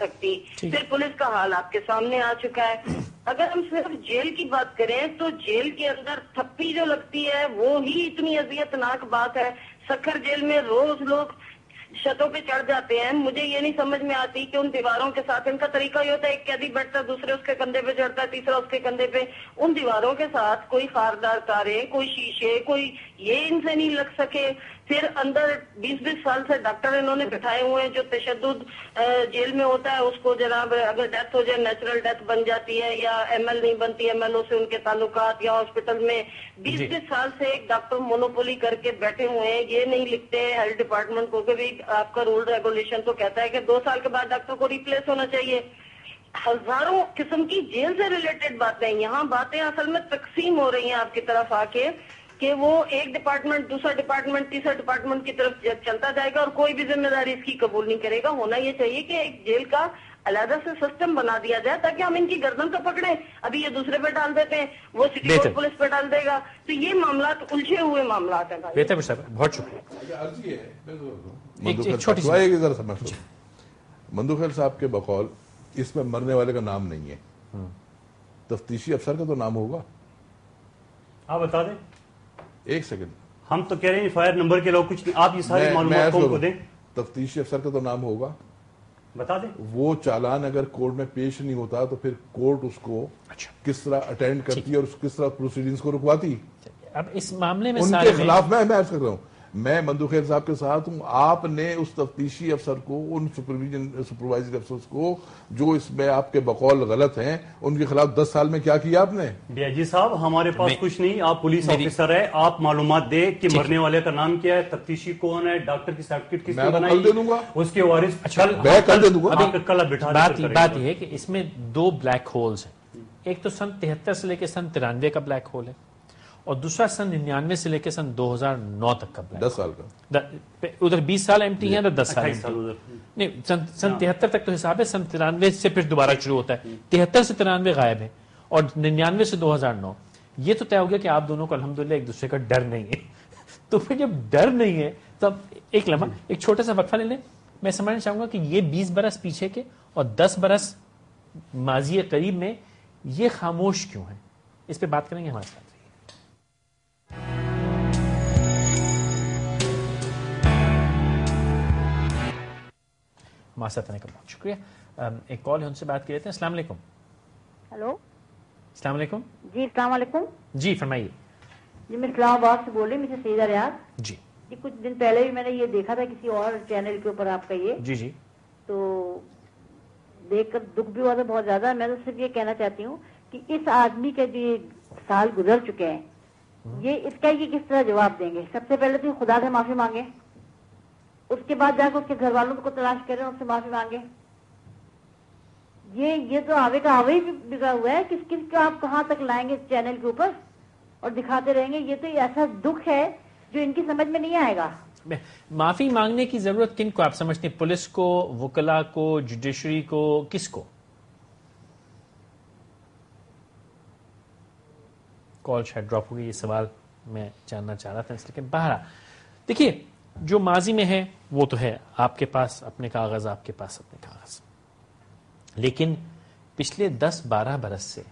سکتی. پھر پولیس کا حال آپ کے سامنے آ چکا ہے. اگر ہم صرف جیل کی بات کریں تو جیل کے اندر تھپی جو لگتی ہے وہ ہی اتنی اذیتناک بات ہے. سکھر جیل میں روز لوگ چھتوں پہ چڑھ جاتے ہیں. مجھے یہ نہیں سمجھ میں آتی کہ ان دیواروں کے ساتھ ان کا طریقہ یہ ہوتا ہے ایک قیدی بیٹھتا ہے دوسرے اس کے کندھے پہ چڑھتا ہے تیسرا اس کے کندھے پہ. ان دیواروں کے ساتھ کوئی خاردار تارے کوئی شیشے کوئی یہ ان سے نہیں لگ سکے. پھر اندر 20 سال سے ڈاکٹر انہوں نے بٹھائے ہوئے ہیں جو تشدد جیل میں ہوتا ہے اس کو جناب اگر ڈیتھ ہو جائے نیچرل ڈیتھ بن جاتی ہے یا ایم ایل نہیں بنتی ایم ایل او سے ان کے تعلقات یا ہاسپٹل میں 20 سال سے ایک ڈاکٹر مونوپولی کر کے بیٹھے ہوئے ہیں. یہ نہیں لکھتے ہیلتھ ڈپارٹمنٹ کو کہ بھی آپ کا رول ریگولیشن تو کہتا ہے کہ 2 سال کے بعد ڈاکٹر کو ریپلیس ہونا چاہیے. ہزاروں قسم کی جیل سے ریلیٹڈ باتیں یہاں باتیں اصل میں تقسیم ہو رہی ہیں آپ کی طرف آ کے کہ وہ ایک ڈپارٹمنٹ دوسرا ڈپارٹمنٹ تیسرا ڈپارٹمنٹ کی طرف چلتا جائے گا اور کوئی بھی ذمہ داری اس کی قبول نہیں کرے گا. ہونا یہ چاہیے کہ ایک جیل کا علیحدہ سے سسٹم بنا دیا جائے تاکہ ہم ان کی گردن کو پکڑیں. ابھی یہ دوسرے پہ ڈال دیتے ہیں وہ سٹی بورڈ پولیس پہ ڈال دے گا تو یہ معاملات الجھے ہوئے معاملات ہیں. بہتر صاحب بہت شکریہ. مندوخیل صاحب کے بقول اس میں مرنے والے کا نام نہیں ہے, تفتیشی افسر کا تو نام ہوگا. آپ بتا دیں. ایک سیکنڈ, ہم تو کہہ رہے ہیں فائر نمبر کے لوگ کچھ نہیں, آپ یہ ساری معلومات کو دیں. تفتیشی افسر کا تو نام ہوگا, بتا دیں. وہ چالان اگر کورٹ میں پیش نہیں ہوتا تو پھر کورٹ اس کو کس طرح اٹینڈ کرتی اور کس طرح پروسیڈنگز کو رکواتی. اب اس معاملے میں ان کے خلاف میں عرض کر رہا ہوں, میں مندوخیل صاحب کے ساتھ ہوں. آپ نے اس تفتیشی افسر کو ان سپروائزنگ افسرز کو جو اس میں آپ کے بقول غلط ہیں ان کے خلاف 10 سال میں کیا کیا آپ نے؟ ڈی آئی جی صاحب ہمارے پاس کچھ نہیں, آپ پولیس آفیسر ہے, آپ معلومات دیں کہ مرنے والے کا نام کیا ہے, تفتیشی کون ہے, ڈاکٹر کی سرٹیفکیٹ کس نے بنائی, کل دے دوں گا اس کے وارث میں کل دے دوں گا. بات یہ ہے کہ اس میں 2 بلیک ہولز ہیں. ایک تو سن 73 سے لے کے سن 93 کا بلیک ہول ہے اور دوسرا سن 99 سے لے کے سن 2009 تک کا بلیک 10 سال کا. ادھر 20 سال ایم ٹی ہے تو 10 سال نہیں, سن 73 تک تو حساب ہے, سن 93 سے پھر دوبارہ شروع ہوتا ہے. 73 سے 93 غائب ہے اور 99 سے 2009. یہ تو طے ہو گیا کہ آپ دونوں کو الحمدللہ ایک دوسرے کا ڈر نہیں ہے. تو پھر جب ڈر نہیں ہے تو ایک لمحہ ایک چھوٹا سا وقفہ لے لیں. میں سمجھنا چاہوں گا کہ یہ 20 برس پیچھے کے اور 10 برس ماضی قریب میں یہ خاموش کیوں ہیں, اس پہ بات کریں گے ہمارے ساتھ. ہمارے ساتھ آنے کا بہت شکریہ. ایک کال ہے, ان سے بات کی لیتے ہیں. السلام علیکم. ہلو, السلام علیکم. جی السلام علیکم. جی فرمائیے. جی میں اسلام آباد سے بول رہی ہوں, مجھے سیدہ ریاض. جی جی کچھ دن پہلے بھی میں نے یہ دیکھا تھا کسی اور چینل کے اوپر آپ کا یہ, جی جی, تو دیکھ کر دکھ بھی ہوا تھا بہت زیادہ. میں تو صرف یہ کہنا چاہتی ہوں کہ اس آدمی کے جو سال گزر چکے ہیں یہ اس کا یہ کس طرح جواب دیں گے. سب سے پہلے تو خدا سے معافی مانگے, اس کے بعد جا کے اس کے گھر والوں کو تلاش کریں اس سے معافی مانگے. یہ تو آوے کا آوے ہی بگڑا ہوا ہے. کس کس کو آپ کہاں تک لائیں گے چینل کے اوپر اور دکھاتے رہیں گے. یہ تو ایسا دکھ ہے جو ان کی سمجھ میں نہیں آئے گا. معافی مانگنے کی ضرورت کن کو آپ سمجھتے ہیں, پولیس کو, وکلا کو, جوڈیشری کو, کس کو؟ کال شاید ڈراپ ہو گئی. یہ سوال میں جاننا چاہ رہا تھا اس لیے. بہرحال دیکھیے جو ماضی میں ہے وہ تو ہے, آپ کے پاس اپنے کاغذ, آپ کے پاس اپنے کاغذ, لیکن پچھلے 10-12 برس سے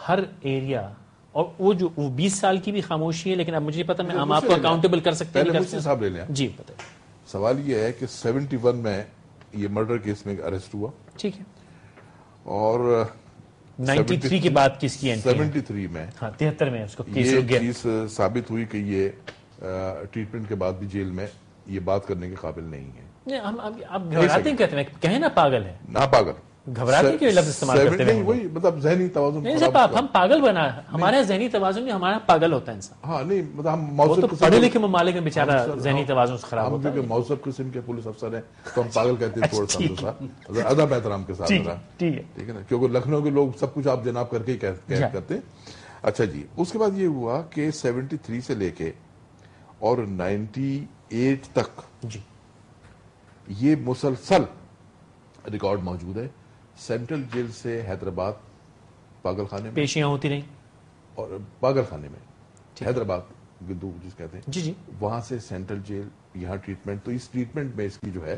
ہر ایریا, اور وہ جو 20 سال کی بھی خاموشی ہے, لیکن اب مجھے پتا میں ہم آپ کو اکاؤنٹیبل کر سکتے ہیں. صاحب لے لیں. جی بتائیں. سوال یہ ہے کہ 71 میں یہ مرڈر کیس میں ارسٹ ہوا, ٹھیک ہے, اور 93 کے بعد کس کی انٹری 73 میں, ہاں 73 میں اس کو یہ چیز ثابت ہوئی کہ یہ ٹریٹمنٹ کے بعد بھی جیل میں یہ بات کرنے کے قابل نہیں ہے. آپ گھبراتے ہیں, کہتے ہیں کہیں نا پاگل ہے, نہ پاگل, گھبراتے کے لفظ استعمال کرتے ہیں. وہی مطلب ذہنی توازن نہیں صاحب, ہم پاگل بنا, ہمارا ذہنی توازن نہیں, ہمارا پاگل ہوتا ہے انسان. ہاں نہیں مطلب ہم موثر پڑھے لکھے ممالک میں بیچارہ ذہنی توازن خراب ہوتا ہے. ہم موثر قسم کے پولیس افسر ہیں تو ہم پاگل کہتے ہیں تھوڑا سا ادب احترام کے ساتھ. ٹھیک ہے نا, کیونکہ لکھنؤ کے لوگ سب کچھ آپ جناب کر کے ہی کرتے ہیں. اچھا جی, اس کے بعد یہ ہوا کہ 73 سے لے کے اور 98 تک جی یہ مسلسل ریکارڈ موجود ہے. سینٹرل جیل سے حیدرآباد پاگل خانے میں پیشیاں ہوتی رہیں, اور پاگل خانے میں حیدرآباد گدو جس کہتے ہیں, جی جی, وہاں سے سینٹرل جیل یہاں ٹریٹمنٹ. تو اس ٹریٹمنٹ میں اس کی جو ہے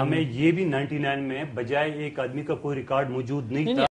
ہمیں یہ بھی 99 میں بجائے ایک آدمی کا کوئی ریکارڈ موجود نہیں تھا.